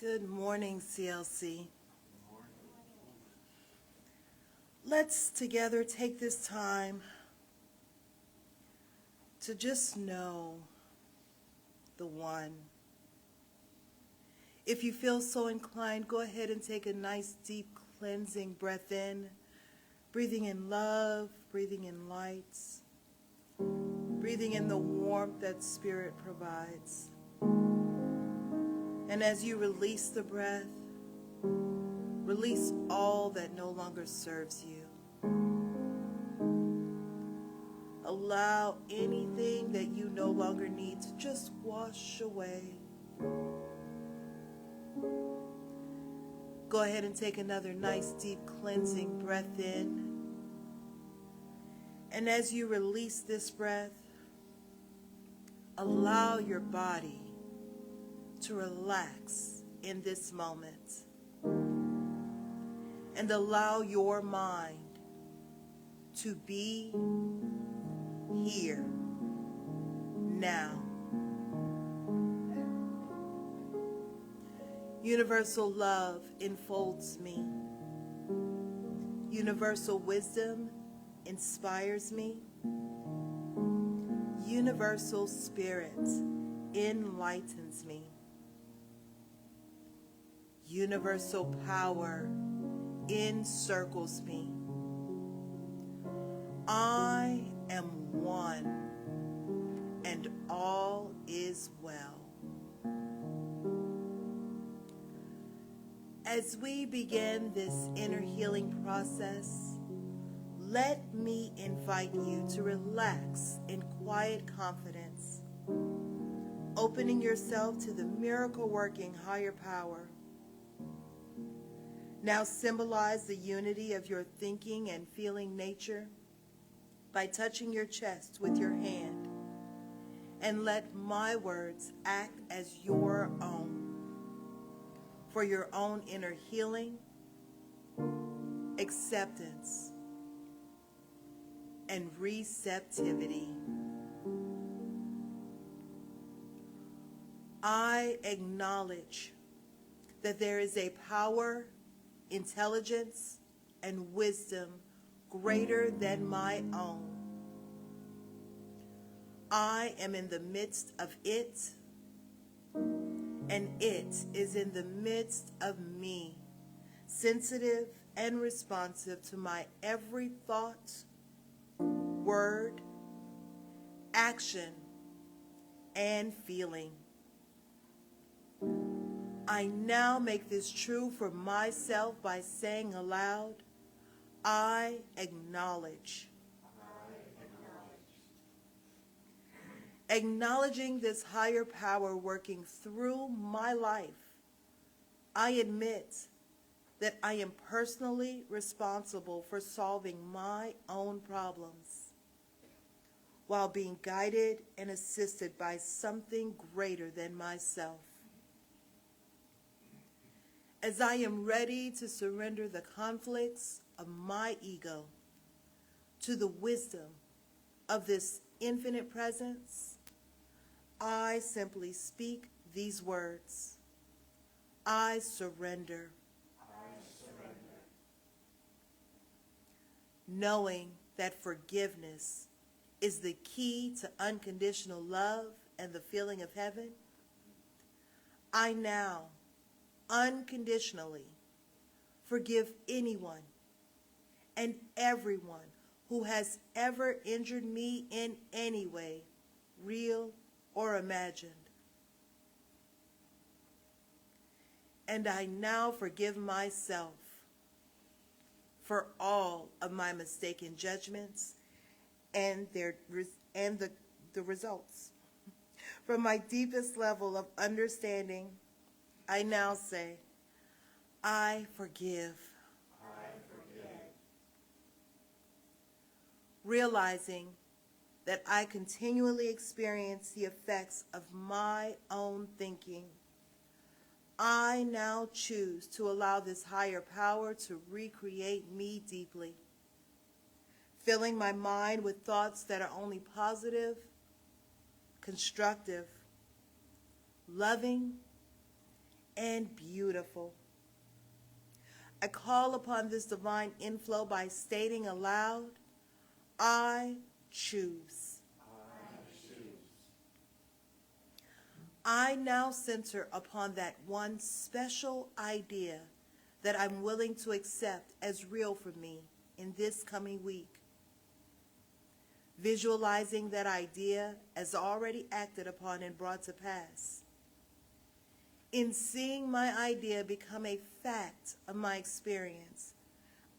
Good morning, CLC. Let's together take this time to just know the one. If you feel so inclined, go ahead and take a nice deep cleansing breath in, breathing in love, breathing in lights, breathing in the warmth that Spirit provides. And as you release the breath, release all that no longer serves you. Allow anything that you no longer need to just wash away. Go ahead and take another nice deep cleansing breath in. And as you release this breath, allow your body to relax in this moment. And allow your mind to be here now. Universal love enfolds me. Universal wisdom inspires me. Universal spirit enlightens me. Universal power encircles me. I am one, and all is well. As we begin this inner healing process, let me invite you to relax in quiet confidence, opening yourself to the miracle-working higher power. Now symbolize the unity of your thinking and feeling nature by touching your chest with your hand, and let my words act as your own for your own inner healing, acceptance, and receptivity. I acknowledge that there is a power, intelligence, and wisdom greater than my own. I am in the midst of it, and it is in the midst of me, sensitive and responsive to my every thought, word, action, and feeling. I now make this true for myself by saying aloud, I acknowledge. Acknowledging this higher power working through my life, I admit that I am personally responsible for solving my own problems while being guided and assisted by something greater than myself. As I am ready to surrender the conflicts of my ego to the wisdom of this infinite presence, I simply speak these words. I surrender. Knowing that forgiveness is the key to unconditional love and the feeling of heaven, I now unconditionally forgive anyone and everyone who has ever injured me in any way, real or imagined. And I now forgive myself for all of my mistaken judgments and the results. From my deepest level of understanding, I now say, I forgive. Realizing that I continually experience the effects of my own thinking, I now choose to allow this higher power to recreate me deeply, filling my mind with thoughts that are only positive, constructive, loving, and beautiful. I call upon this divine inflow by stating aloud, I choose. I now center upon that one special idea that I'm willing to accept as real for me in this coming week. Visualizing that idea as already acted upon and brought to pass. In seeing my idea become a fact of my experience,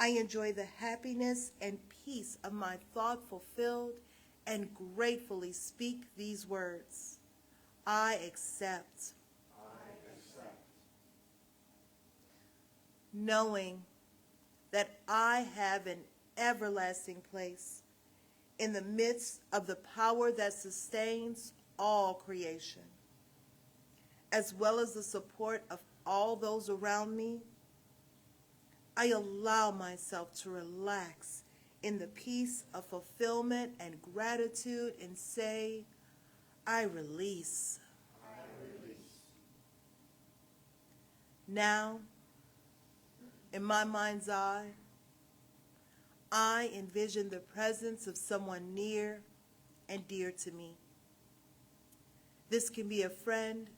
I enjoy the happiness and peace of my thought fulfilled and gratefully speak these words. I accept. I accept. Knowing that I have an everlasting place in the midst of the power that sustains all creation, as well as the support of all those around me, I allow myself to relax in the peace of fulfillment and gratitude and say, I release. I release. Now, in my mind's eye, I envision the presence of someone near and dear to me. This can be a friend,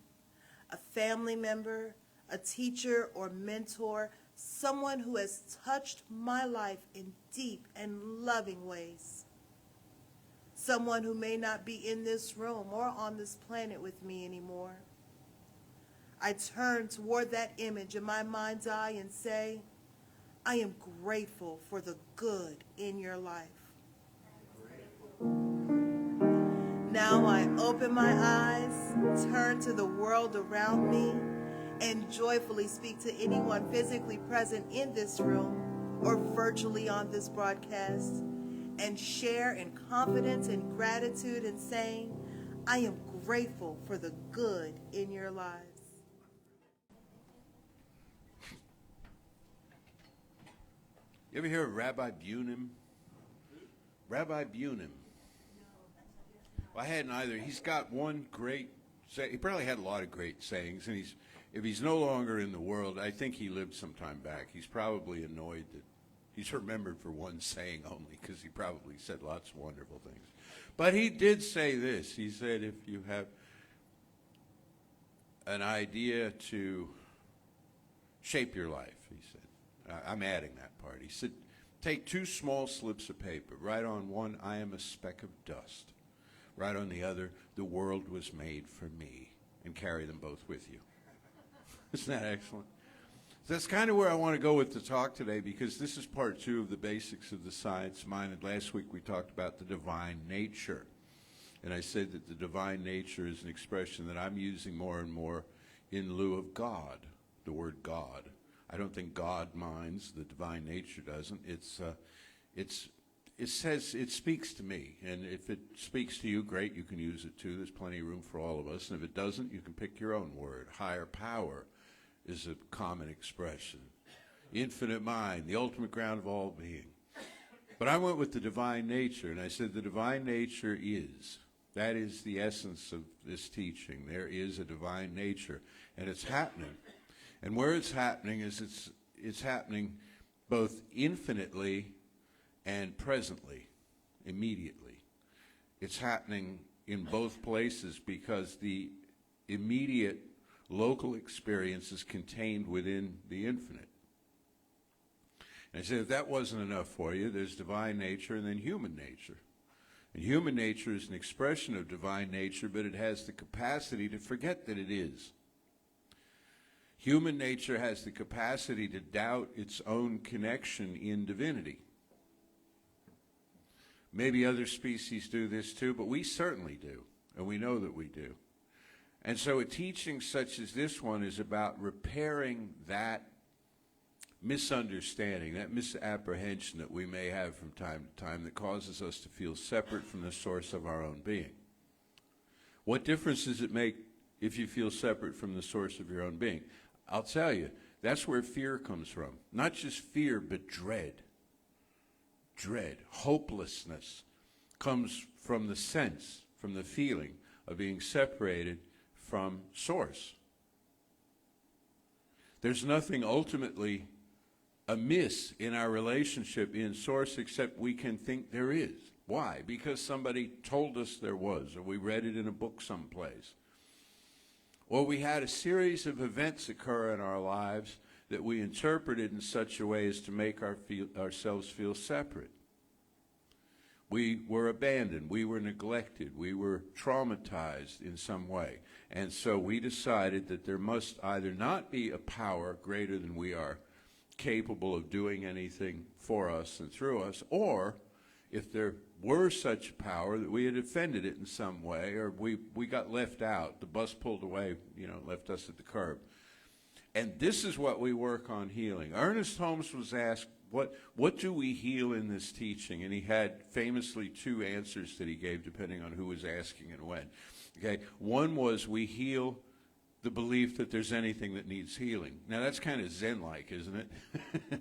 a family member, a teacher or mentor, someone who has touched my life in deep and loving ways. Someone who may not be in this room or on this planet with me anymore. I turn toward that image in my mind's eye and say, I am grateful for the good in your life. Now I open my eyes, turn to the world around me, and joyfully speak to anyone physically present in this room or virtually on this broadcast, and share in confidence and gratitude in saying, I am grateful for the good in your lives. You ever hear of Rabbi Bunim? Rabbi Bunim. Well, I hadn't either. He's got one great say. He probably had a lot of great sayings, and if he's no longer in the world, I think he lived some time back. He's probably annoyed that he's remembered for one saying only, because he probably said lots of wonderful things. But he did say this. He said, if you have an idea to shape your life, he said, I'm adding that part. He said, take 2 small slips of paper. Write on one, I am a speck of dust. Write on the other, the world was made for me. And carry them both with you. Isn't that excellent? So that's kind of where I want to go with the talk today, because this is part 2 of the basics of the science mind. And last week we talked about the divine nature. And I said that the divine nature is an expression that I'm using more and more in lieu of God, the word God. I don't think God minds, the divine nature doesn't. It says, it speaks to me, and if it speaks to you, great, you can use it too. There's plenty of room for all of us, and if it doesn't, you can pick your own word. Higher power is a common expression. Infinite mind, the ultimate ground of all being. But I went with the divine nature, and I said the divine nature is. That is the essence of this teaching. There is a divine nature, and it's happening. And where it's happening is it's happening both infinitely and presently, immediately. It's happening in both places because the immediate local experience is contained within the infinite. And I said, if that wasn't enough for you, there's divine nature and then human nature. And human nature is an expression of divine nature, but it has the capacity to forget that it is. Human nature has the capacity to doubt its own connection in divinity. Maybe other species do this too, but we certainly do, and we know that we do. And so a teaching such as this one is about repairing that misunderstanding, that misapprehension that we may have from time to time that causes us to feel separate from the source of our own being. What difference does it make if you feel separate from the source of your own being? I'll tell you, that's where fear comes from. Not just fear, but dread. Dread, hopelessness comes from the sense, from the feeling of being separated from source. There's nothing ultimately amiss in our relationship in Source except we can think there is. Why? Because somebody told us there was, or we read it in a book someplace. Or we had a series of events occur in our lives that we interpreted in such a way as to make ourselves feel separate. We were abandoned, we were neglected, we were traumatized in some way. And so we decided that there must either not be a power greater than we are capable of doing anything for us and through us, or if there were such a power that we had offended it in some way, or we got left out, the bus pulled away, left us at the curb. And this is what we work on healing. Ernest Holmes was asked, what do we heal in this teaching? And he had famously two answers that he gave depending on who was asking and when. Okay, one was we heal the belief that there's anything that needs healing. Now that's kind of Zen-like, isn't it?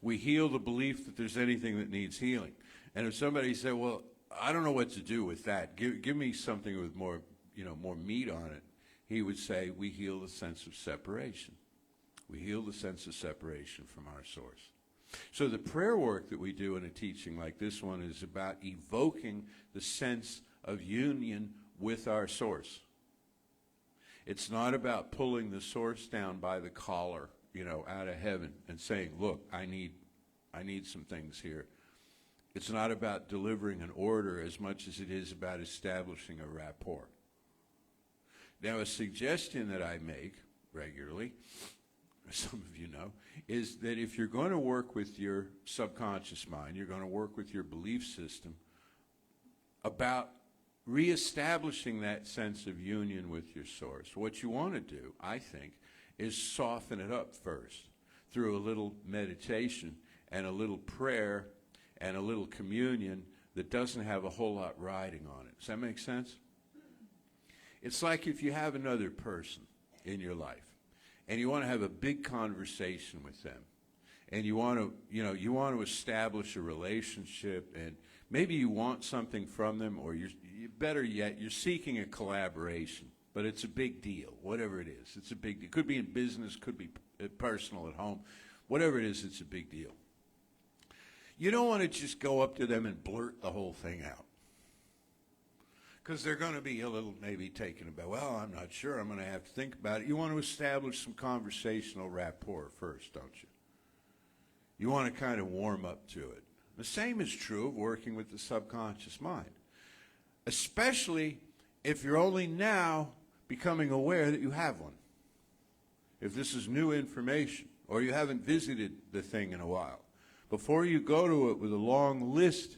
We heal the belief that there's anything that needs healing. And if somebody said, well, I don't know what to do with that, give me something with more meat on it, he would say, we heal the sense of separation. We heal the sense of separation from our source. So the prayer work that we do in a teaching like this one is about evoking the sense of union with our source. It's not about pulling the source down by the collar, out of heaven and saying, look, I need some things here. It's not about delivering an order as much as it is about establishing a rapport. Now, a suggestion that I make regularly, some of you know, is that if you're going to work with your subconscious mind, you're going to work with your belief system about reestablishing that sense of union with your source. What you want to do, I think, is soften it up first through a little meditation and a little prayer and a little communion that doesn't have a whole lot riding on it. Does that make sense? It's like if you have another person in your life and you want to have a big conversation with them, and you want to establish a relationship, and maybe you want something from them, or better yet, you're seeking a collaboration, but it's a big deal. Whatever it is, it's a big deal. It could be in business, could be personal at home. Whatever it is, it's a big deal. You don't want to just go up to them and blurt the whole thing out, because they're going to be a little maybe taken aback. Well, I'm not sure. I'm going to have to think about it. You want to establish some conversational rapport first, don't you? You want to kind of warm up to it. The same is true of working with the subconscious mind, especially if you're only now becoming aware that you have one. If this is new information, or you haven't visited the thing in a while, before you go to it with a long list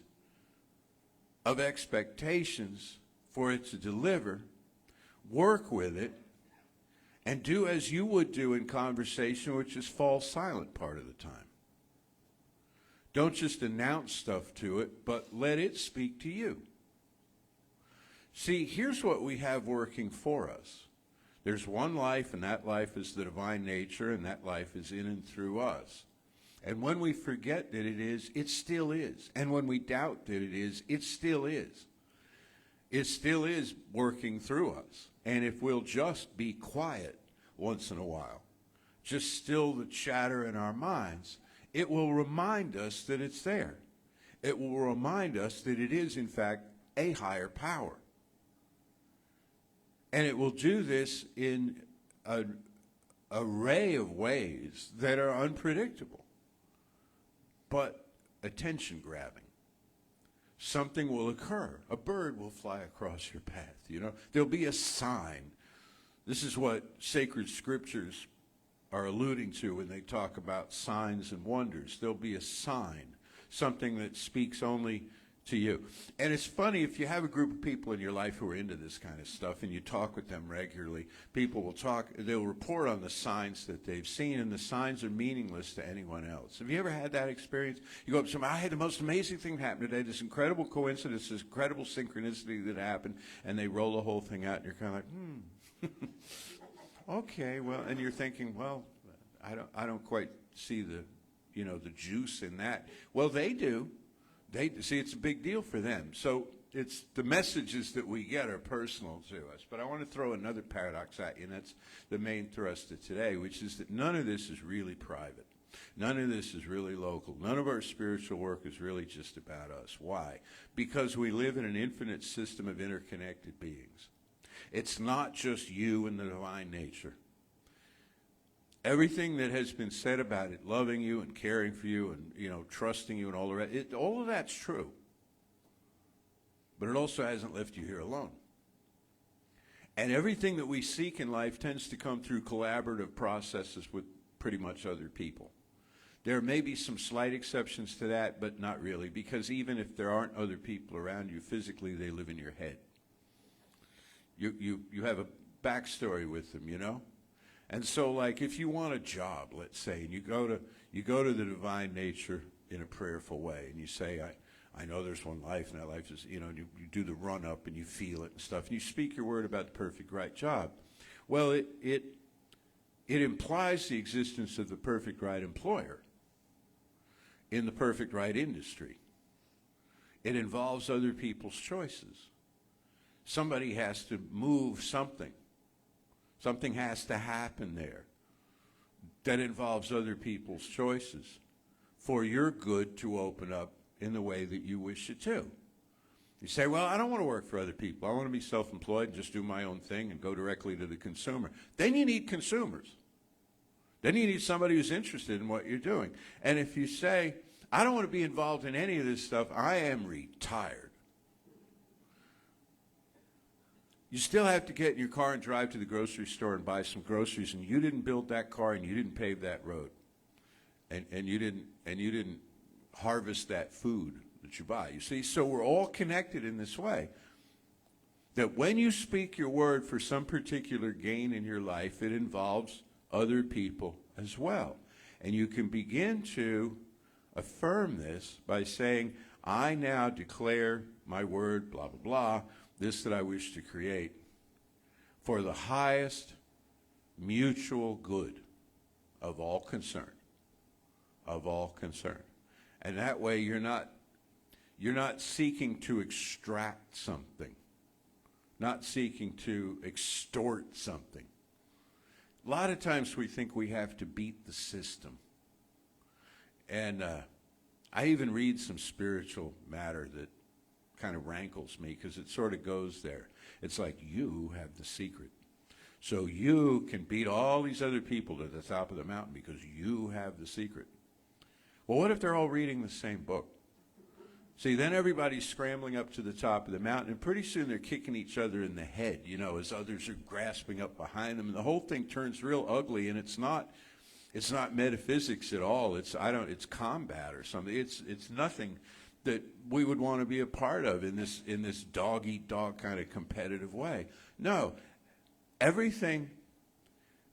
of expectations for it to deliver, work with it and do as you would do in conversation, which is fall silent part of the time. Don't just announce stuff to it, but let it speak to you. See, here's what we have working for us. There's one life, and that life is the divine nature, and that life is in and through us. And when we forget that it is, it still is. And when we doubt that it still is. It still is working through us. And if we'll just be quiet once in a while, just still the chatter in our minds, it will remind us that it's there. It will remind us that it is, in fact, a higher power. And it will do this in an array of ways that are unpredictable, but attention-grabbing. Something will occur. A bird will fly across your path, There'll be a sign. This is what sacred scriptures are alluding to when they talk about signs and wonders. There'll be a sign, something that speaks only to you. And it's funny, if you have a group of people in your life who are into this kind of stuff and you talk with them regularly, people will they'll report on the signs that they've seen, and the signs are meaningless to anyone else. Have you ever had that experience? You go up to somebody, I had the most amazing thing happen today, this incredible coincidence, this incredible synchronicity that happened, and they roll the whole thing out, and you're kind of like, okay, well, and you're thinking, well, I don't quite see the juice in that. Well, they do. See, it's a big deal for them. So it's the messages that we get are personal to us. But I want to throw another paradox at you, and that's the main thrust of today, which is that none of this is really private. None of this is really local. None of our spiritual work is really just about us. Why? Because we live in an infinite system of interconnected beings. It's not just you and the divine nature. Everything that has been said about it, loving you and caring for you and, trusting you and all the rest, all of that's true. But it also hasn't left you here alone. And everything that we seek in life tends to come through collaborative processes with pretty much other people. There may be some slight exceptions to that, but not really, because even if there aren't other people around you physically, they live in your head. You have a backstory with them, And so, like, if you want a job, let's say, and you go to the divine nature in a prayerful way, and you say, I know there's one life, and that life is, you do the run-up, and you feel it and stuff, and you speak your word about the perfect right job. Well, it implies the existence of the perfect right employer in the perfect right industry. It involves other people's choices. Somebody has to move something. Something has to happen there that involves other people's choices for your good to open up in the way that you wish it to. You say, well, I don't want to work for other people. I want to be self-employed and just do my own thing and go directly to the consumer. Then you need consumers. Then you need somebody who's interested in what you're doing. And if you say, I don't want to be involved in any of this stuff, I am retired. You still have to get in your car and drive to the grocery store and buy some groceries, and you didn't build that car and you didn't pave that road. And you didn't harvest that food that you buy. You see, so we're all connected in this way. That when you speak your word for some particular gain in your life, it involves other people as well. And you can begin to affirm this by saying, I now declare my word, blah, blah, blah, this that I wish to create for the highest mutual good of all concerned. Of all concerned. And that way you're not seeking to extract something, not seeking to extort something. A lot of times we think we have to beat the system. And I even read some spiritual matter that kind of rankles me because it sort of goes there. It's like you have the secret. So you can beat all these other people to the top of the mountain because you have the secret. Well, what if they're all reading the same book? See, then everybody's scrambling up to the top of the mountain, and pretty soon they're kicking each other in the head, as others are grasping up behind them, and the whole thing turns real ugly, and it's not metaphysics at all. It's combat or something. It's nothing that we would want to be a part of in this dog-eat-dog kind of competitive way. No, everything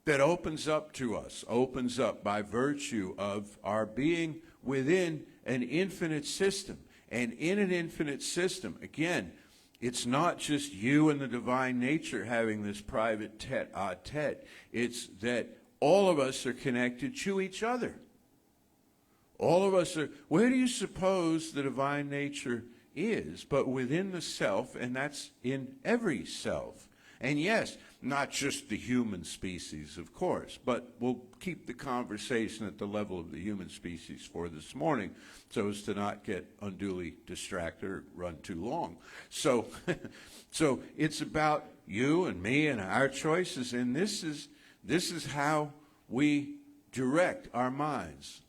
that opens up to us opens up by virtue of our being within an infinite system. And in an infinite system, again, it's not just you and the divine nature having this private tete-a-tete. It's that all of us are connected to each other. All of us are. Where do you suppose the divine nature is? But within the self, and that's in every self. And yes, not just the human species, of course, but we'll keep the conversation at the level of the human species for this morning so as to not get unduly distracted or run too long. So it's about you and me and our choices, and this is how we direct our minds,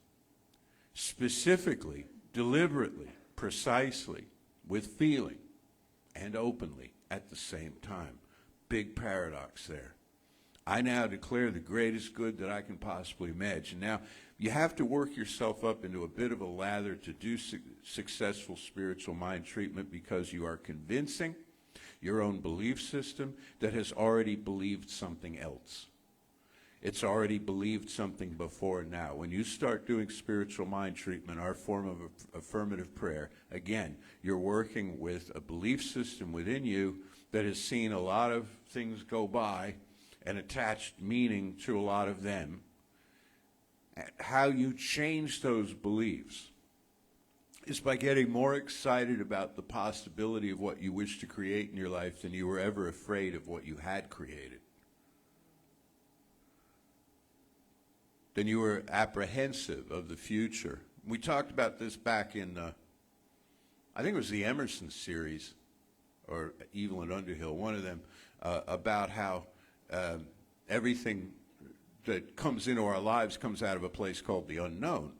specifically, deliberately, precisely, with feeling, and openly at the same time. Big paradox there. I now declare the greatest good that I can possibly imagine. Now, you have to work yourself up into a bit of a lather to do successful spiritual mind treatment because you are convincing your own belief system that has already believed something else. It's already believed something before now. When you start doing spiritual mind treatment, our form of affirmative prayer, again, you're working with a belief system within you that has seen a lot of things go by and attached meaning to a lot of them. How you change those beliefs is by getting more excited about the possibility of what you wish to create in your life than you were ever afraid of what you had created. Then you were apprehensive of the future. We talked about this back in, I think it was the Emerson series, or Evelyn Underhill, one of them, about how everything that comes into our lives comes out of a place called the unknown.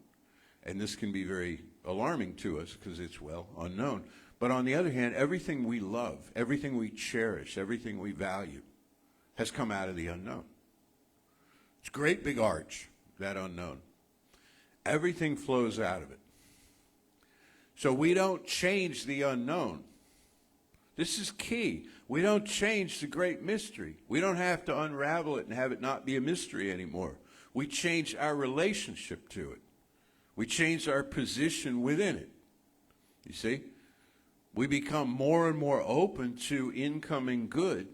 And this can be very alarming to us because it's, well, unknown. But on the other hand, everything we love, everything we cherish, everything we value has come out of the unknown. It's a great big arch, that unknown. Everything flows out of it. So we don't change the unknown. This is key. We don't change the great mystery. We don't have to unravel it and have it not be a mystery anymore. We change our relationship to it. We change our position within it. You see? We become more and more open to incoming good,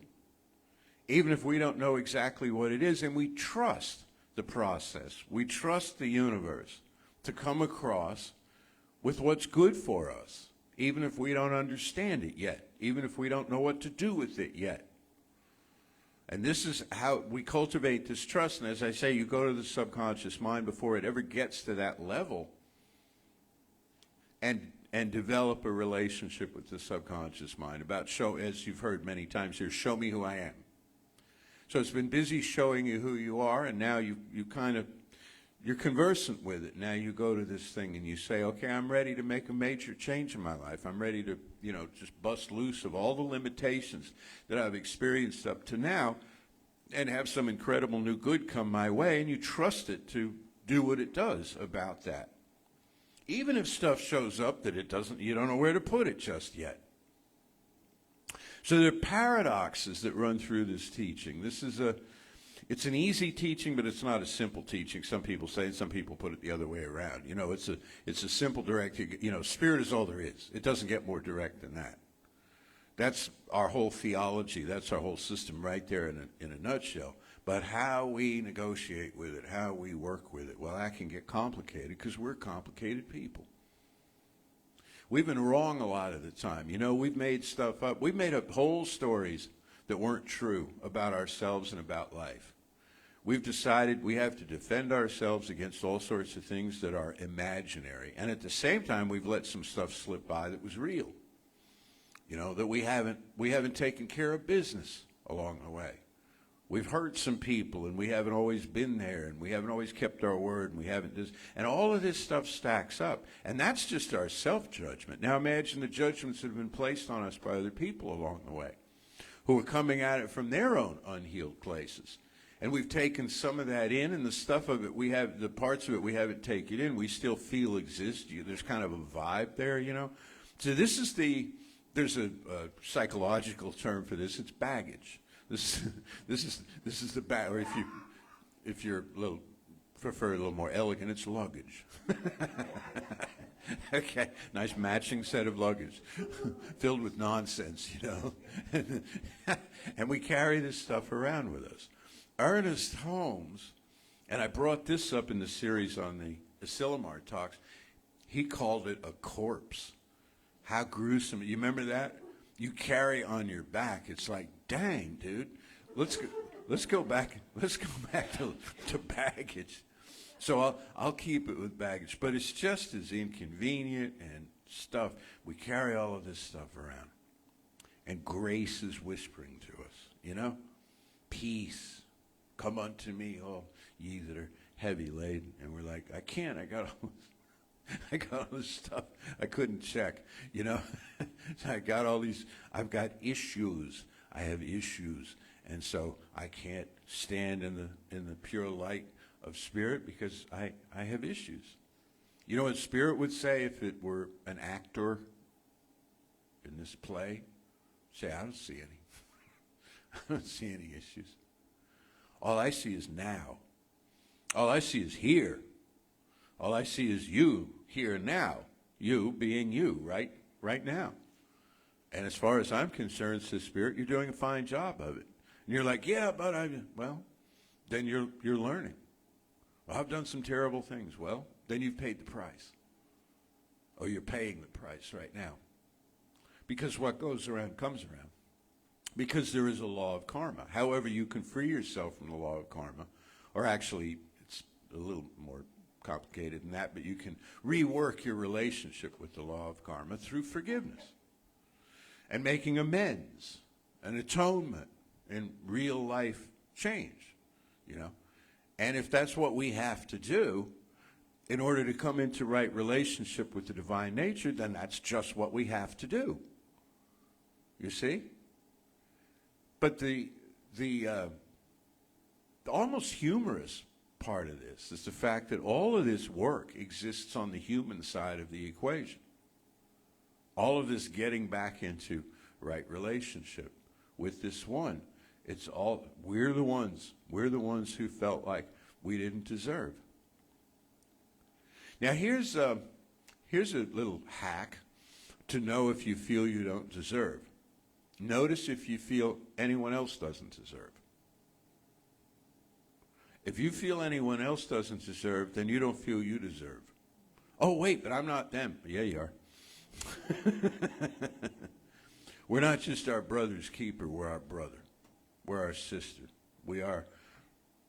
even if we don't know exactly what it is, and we trust the process. We trust the universe to come across with what's good for us, even if we don't understand it yet, even if we don't know what to do with it yet. And this is how we cultivate this trust. And as I say, you go to the subconscious mind before it ever gets to that level and develop a relationship with the subconscious mind. As you've heard many times here, show me who I am. So it's been busy showing you who you are, and now you're conversant with it. Now you go to this thing and you say, okay, I'm ready to make a major change in my life. I'm ready to, just bust loose of all the limitations that I've experienced up to now and have some incredible new good come my way, and you trust it to do what it does about that. Even if stuff shows up that it doesn't, you don't know where to put it just yet. So there are paradoxes that run through this teaching. It's an easy teaching, but it's not a simple teaching. Some people say, and some people put it the other way around. It's a simple, direct, spirit is all there is. It doesn't get more direct than that. That's our whole theology. That's our whole system right there in a nutshell. But how we negotiate with it, how we work with it, well, that can get complicated because we're complicated people. We've been wrong a lot of the time. We've made stuff up. We've made up whole stories that weren't true about ourselves and about life. We've decided we have to defend ourselves against all sorts of things that are imaginary. And at the same time, we've let some stuff slip by that was real. That we haven't taken care of business along the way. We've hurt some people, and we haven't always been there, and we haven't always kept our word, and all of this stuff stacks up. And that's just our self-judgment. Now imagine the judgments that have been placed on us by other people along the way, who are coming at it from their own unhealed places. And we've taken some of that in, and the stuff of it, the parts of it we haven't taken in, we still feel exist. There's kind of a vibe there, So there's a psychological term for this. It's baggage. This is the bag. Or if you're prefer a little more elegant, it's luggage. Okay, nice matching set of luggage filled with nonsense, and we carry this stuff around with us. Ernest Holmes, and I brought this up in the series on the Asilomar talks, he called it a corpse. How gruesome. You remember that? You carry on your back. It's like, dang, dude. Let's go back to baggage. So I'll keep it with baggage, but it's just as inconvenient and stuff. We carry all of this stuff around, and grace is whispering to us. Peace, come unto me, all ye that are heavy laden, and we're like, I can't. I got all this stuff I couldn't check. So I've got issues. I have issues, and so I can't stand in the pure light of spirit because I have issues. You know what spirit would say if it were an actor in this play? Say, I don't see any. I don't see any issues. All I see is now. All I see is here. All I see is you here now. You being you, right now. And as far as I'm concerned, says Spirit, you're doing a fine job of it. And you're like, yeah, but then you're learning. Well, I've done some terrible things. Well, then you've paid the price. or you're paying the price right now. Because what goes around comes around. Because there is a law of karma. However, you can free yourself from the law of karma, or actually, it's a little more complicated than that, but you can rework your relationship with the law of karma through forgiveness and making amends, an atonement, and real life change, you know. And if that's what we have to do in order to come into right relationship with the divine nature, then that's just what we have to do. You see? But the almost humorous part of this is the fact that all of this work exists on the human side of the equation. All of this getting back into right relationship with this one. It's all, we're the ones who felt like we didn't deserve. Now here's a little hack to know if you feel you don't deserve. Notice if you feel anyone else doesn't deserve. If you feel anyone else doesn't deserve, then you don't feel you deserve. Oh, wait, but I'm not them. Yeah, you are. We're not just our brother's keeper, we're our brother. We're our sister. We are,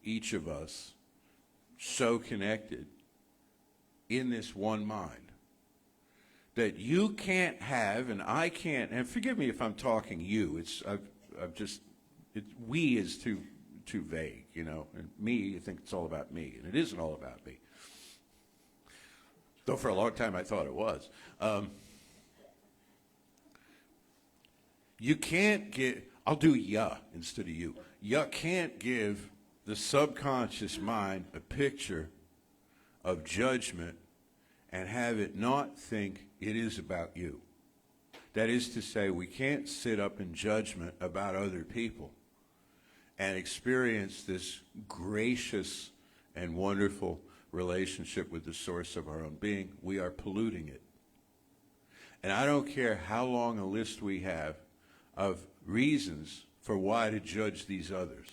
each of us, so connected in this one mind that you can't have, and I can't, and forgive me if I'm talking you, we is too vague, you know, and me, I think it's all about me, and it isn't all about me. Though for a long time I thought it was. You can't get, I'll do ya instead of you. You can't give the subconscious mind a picture of judgment and have it not think it is about you. That is to say, we can't sit up in judgment about other people and experience this gracious and wonderful relationship with the source of our own being. We are polluting it. And I don't care how long a list we have of reasons for why to judge these others.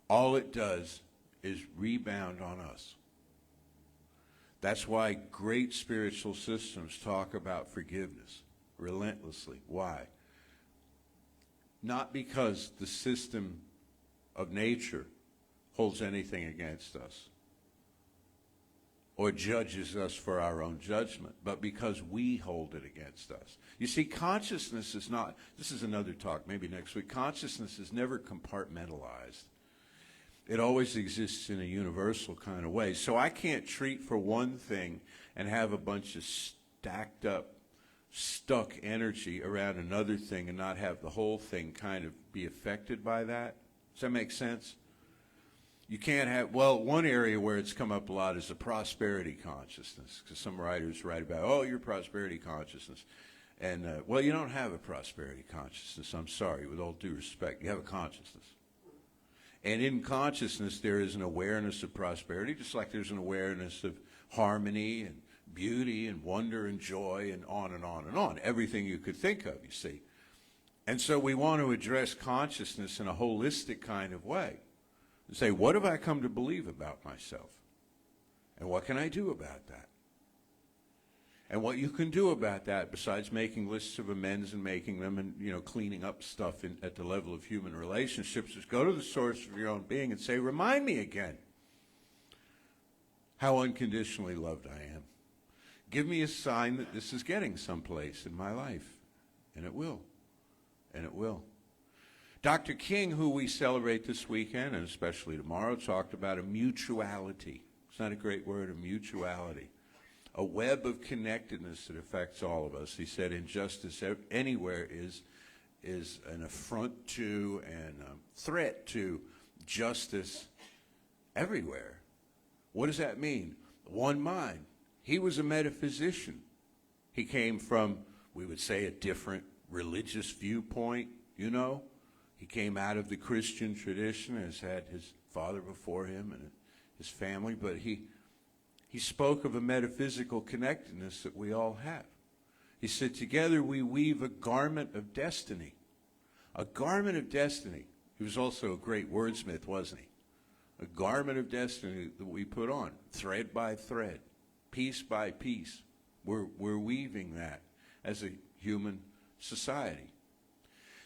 All it does is rebound on us. That's why great spiritual systems talk about forgiveness relentlessly. Why? Not because the system of nature holds anything against us or judges us for our own judgment, but because we hold it against us. You see, consciousness is not, this is another talk, maybe next week, consciousness is never compartmentalized. It always exists in a universal kind of way. So I can't treat for one thing and have a bunch of stacked up, stuck energy around another thing and not have the whole thing kind of be affected by that. Does that make sense? You can't have, well, one area where it's come up a lot is the prosperity consciousness, because some writers write about, oh, your prosperity consciousness. And, well, you don't have a prosperity consciousness. I'm sorry, with all due respect. You have a consciousness. And in consciousness, there is an awareness of prosperity, just like there's an awareness of harmony and beauty and wonder and joy and on and on and on. Everything you could think of, you see. And so we want to address consciousness in a holistic kind of way. And say, what have I come to believe about myself? And what can I do about that? And what you can do about that, besides making lists of amends and making them and, you know, cleaning up stuff at the level of human relationships, is go to the source of your own being and say, remind me again how unconditionally loved I am. Give me a sign that this is getting someplace in my life. And it will. And it will. Dr. King, who we celebrate this weekend, and especially tomorrow, talked about a mutuality. It's not a great word, a mutuality. A web of connectedness that affects all of us. He said injustice anywhere is an affront to and a threat to justice everywhere. What does that mean? One mind. He was a metaphysician. He came from, we would say, a different religious viewpoint, you know. He came out of the Christian tradition, has had his father before him and his family, but he spoke of a metaphysical connectedness that we all have. He said, together we weave a garment of destiny. A garment of destiny. He was also a great wordsmith, wasn't he? A garment of destiny that we put on, thread by thread. piece by piece. We're weaving that as a human society.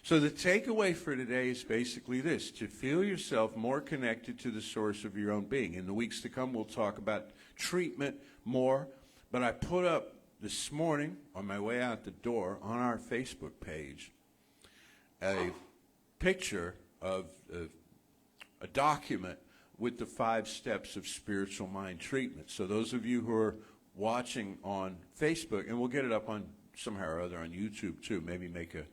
So the takeaway for today is basically this: to feel yourself more connected to the source of your own being. In the weeks to come, we'll talk about treatment more, but I put up this morning on my way out the door on our Facebook page a picture of a document with the 5 steps of spiritual mind treatment. So those of you who are watching on Facebook, and we'll get it up on somehow or other on YouTube too, maybe make a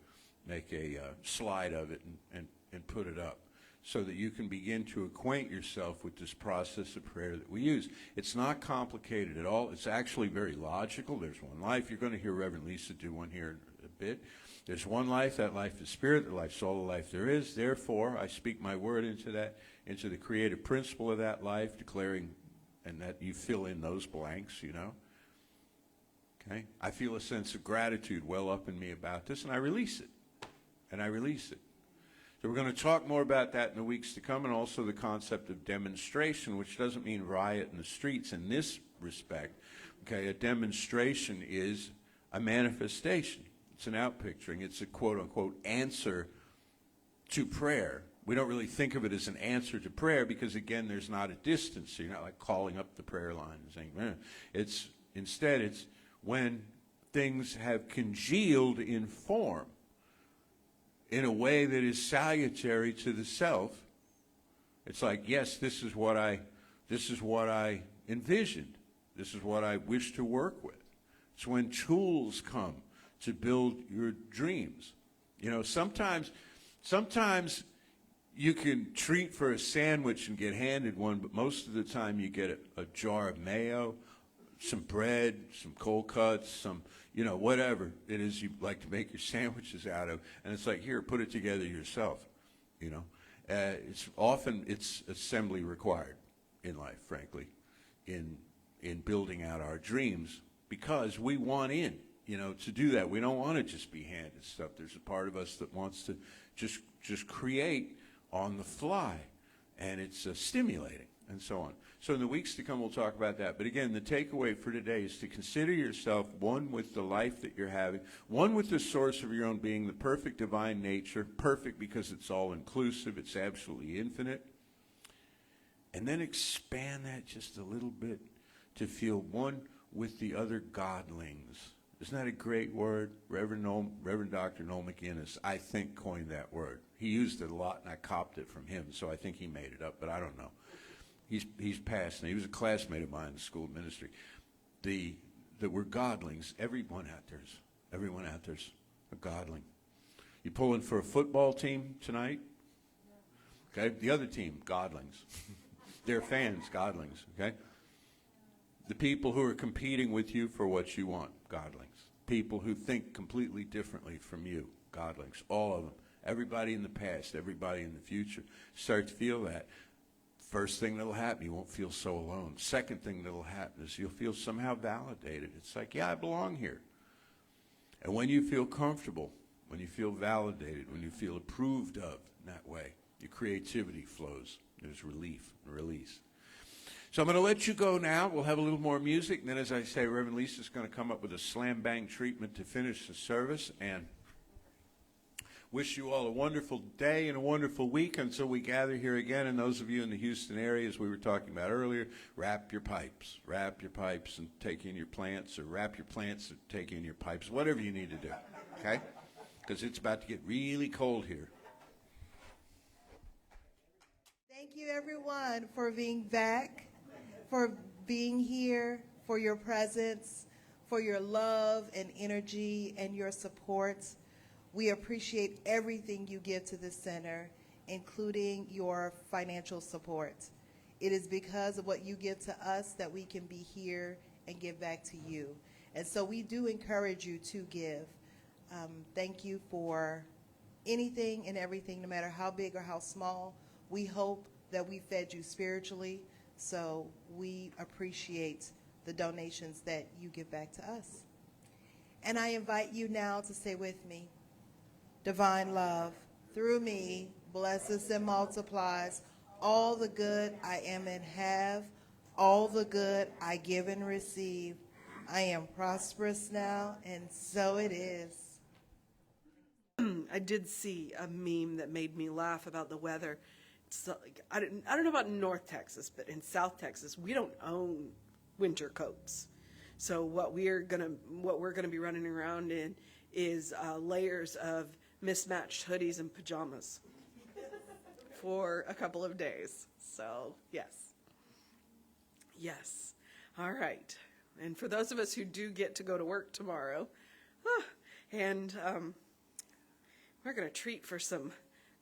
slide of it and put it up so that you can begin to acquaint yourself with this process of prayer that we use. It's not complicated at all. It's actually very logical. There's one life. You're going to hear Reverend Lisa do one here in a bit. There's one life. That life is spirit. The life's all the life there is. Therefore, I speak my word into that, into the creative principle of that life, declaring, and that you fill in those blanks, you know. Okay? I feel a sense of gratitude well up in me about this, and I release it. And I release it. So we're going to talk more about that in the weeks to come, and also the concept of demonstration, which doesn't mean riot in the streets in this respect. Okay, a demonstration is a manifestation. It's an outpicturing. It's a quote-unquote answer to prayer. We don't really think of it as an answer to prayer because, again, there's not a distance. So you're not like calling up the prayer line and saying, Instead, it's when things have congealed in form in a way that is salutary to the self. It's like, yes, this is what I envisioned. This is what I wish to work with. It's when tools come to build your dreams. You know, sometimes you can treat for a sandwich and get handed one, but most of the time you get a jar of mayo, some bread, some cold cuts, some, you know, whatever it is you like to make your sandwiches out of. And it's like, here, put it together yourself, you know. It's assembly required in life, frankly, in building out our dreams, because we want in, you know, to do that. We don't want to just be handed stuff. There's a part of us that wants to just create on the fly, and it's stimulating, and so on. So in the weeks to come, we'll talk about that. But again, the takeaway for today is to consider yourself one with the life that you're having, one with the source of your own being, the perfect divine nature, perfect because it's all-inclusive, it's absolutely infinite. And then expand that just a little bit to feel one with the other godlings. Isn't that a great word? Reverend Dr. Noel McInnes, I think, coined that word. He used it a lot, and I copped it from him, so I think he made it up, but I don't know. He's passed now. He was a classmate of mine in the school of ministry. That we're godlings. Everyone out there's a godling. You pulling for a football team tonight? Okay, the other team, godlings. They're fans, godlings. Okay, the people who are competing with you for what you want, godlings. People who think completely differently from you, godlings. All of them. Everybody in the past, everybody in the future. Start to feel that. First thing that'll happen, you won't feel so alone. Second thing that'll happen is you'll feel somehow validated. It's like, yeah, I belong here. And when you feel comfortable, when you feel validated, when you feel approved of in that way, your creativity flows. There's relief and release. So I'm going to let you go now. We'll have a little more music. And then, as I say, Reverend Lisa's going to come up with a slam-bang treatment to finish the service. And wish you all a wonderful day and a wonderful week until we gather here again. And those of you in the Houston area, as we were talking about earlier, wrap your pipes and take in your plants, or wrap your plants and take in your pipes, whatever you need to do, okay? Because it's about to get really cold here. Thank you, everyone, for being back, for being here, for your presence, for your love and energy and your support. We appreciate everything you give to the center, including your financial support. It is because of what you give to us that we can be here and give back to you. And so we do encourage you to give. Thank you for anything and everything, no matter how big or how small. We hope that we fed you spiritually, so we appreciate the donations that you give back to us. And I invite you now to say with me, divine love, through me, blesses and multiplies all the good I am and have, all the good I give and receive. I am prosperous now, and so it is. I did see a meme that made me laugh about the weather. It's like, I don't know about North Texas, but in South Texas, we don't own winter coats. So what we're gonna be running around in is layers of mismatched hoodies and pajamas for a couple of days. So yes. All right. And for those of us who do get to go to work tomorrow, and we're going to treat for some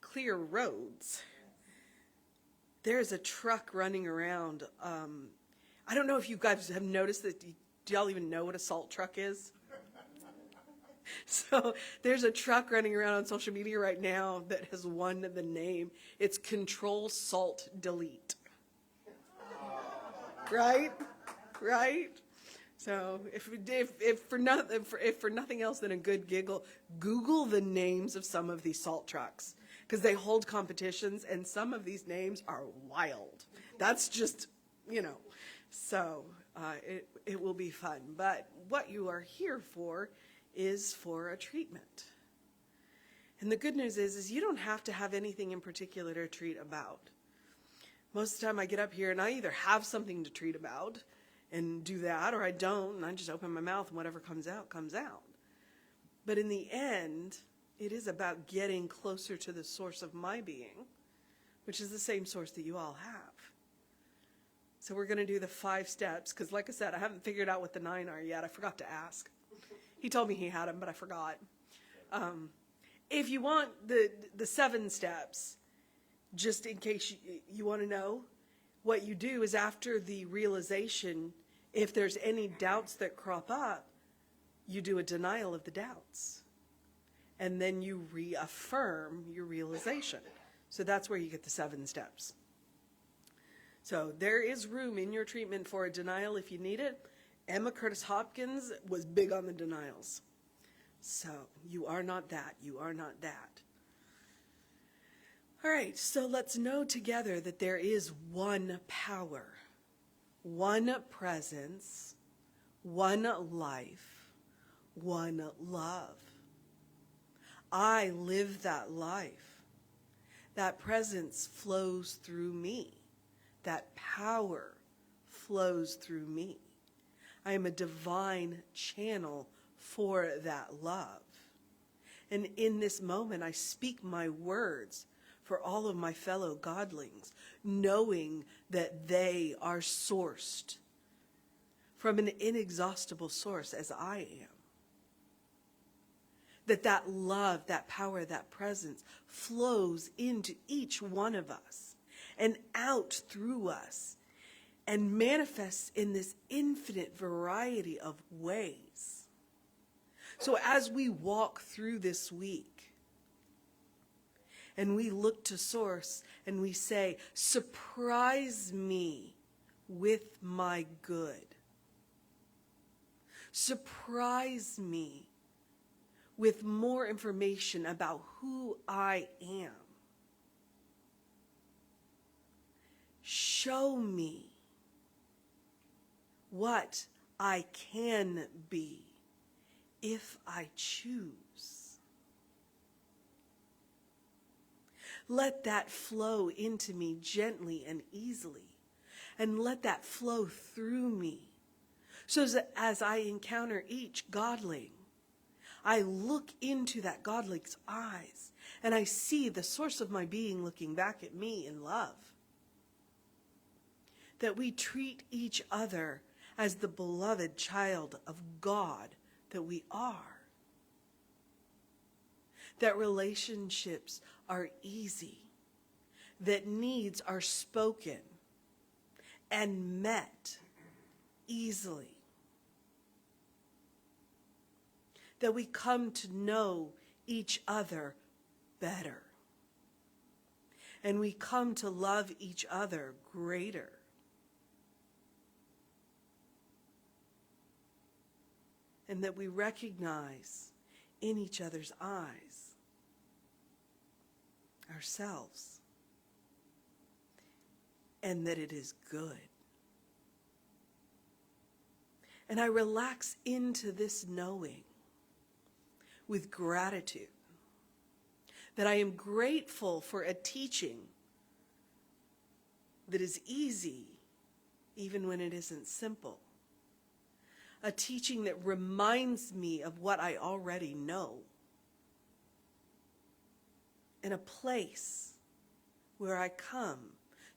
clear roads. There's a truck running around. I don't know if you guys have noticed that. Do y'all even know what a salt truck is? So there's a truck running around on social media right now that has won the name. It's Control Salt Delete. Right? So if for nothing else than a good giggle, Google the names of some of these salt trucks, because they hold competitions and some of these names are wild. That's just, so it will be fun. But what you are here for is for a treatment. And the good news is you don't have to have anything in particular to treat about. Most of the time I get up here and I either have something to treat about and do that, or I don't, and I just open my mouth and whatever comes out, comes out. But in the end, it is about getting closer to the source of my being, which is the same source that you all have. So we're going to do the 5 steps, because like I said, I haven't figured out what the 9 are yet. I forgot to ask. He told me he had them, but I forgot. If you want the 7 steps, just in case you want to know, what you do is after the realization, if there's any doubts that crop up, you do a denial of the doubts. And then you reaffirm your realization. So that's where you get the 7 steps. So there is room in your treatment for a denial if you need it. Emma Curtis Hopkins was big on the denials. So you are not that. You are not that. All right, so let's know together that there is one power, one presence, one life, one love. I live that life. That presence flows through me. That power flows through me. I am a divine channel for that love. And in this moment, I speak my words for all of my fellow godlings, knowing that they are sourced from an inexhaustible source as I am. That love, that power, that presence flows into each one of us and out through us and manifests in this infinite variety of ways. So as we walk through this week, and we look to source and we say, surprise me with my good. Surprise me with more information about who I am. Show me what I can be if I choose. Let that flow into me gently and easily, and let that flow through me, so that as I encounter each godling, I look into that godling's eyes, and I see the source of my being looking back at me in love. That we treat each other as the beloved child of God that we are. That relationships are easy, that needs are spoken and met easily, that we come to know each other better, and we come to love each other greater. And that we recognize in each other's eyes ourselves, and that it is good. And I relax into this knowing with gratitude that I am grateful for a teaching that is easy even when it isn't simple. A teaching that reminds me of what I already know. In a place where I come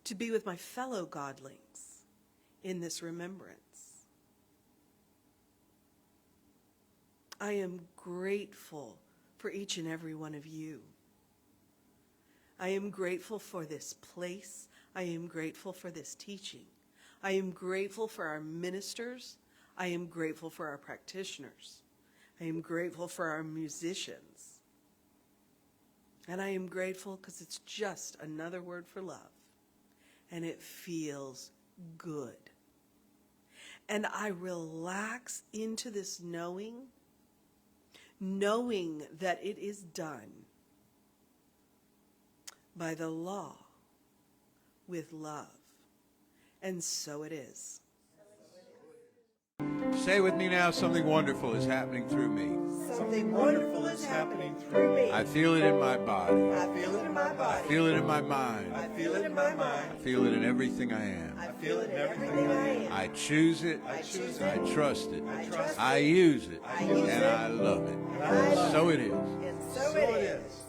to be with my fellow godlings in this remembrance. I am grateful for each and every one of you. I am grateful for this place. I am grateful for this teaching. I am grateful for our ministers. I am grateful for our practitioners. I am grateful for our musicians. And I am grateful because it's just another word for love. And it feels good. And I relax into this knowing that it is done by the law with love. And so it is. Say with me now, something wonderful is happening through me. Something wonderful is happening through me. I feel it in my body. I feel it in my I body. feel it in my mind. I feel it in my mind. I feel it in everything I am. I feel it in everything I am. I choose it. I choose I it. trust it. I trust I use it. I use And it. I love it. I love So it is. And So it is.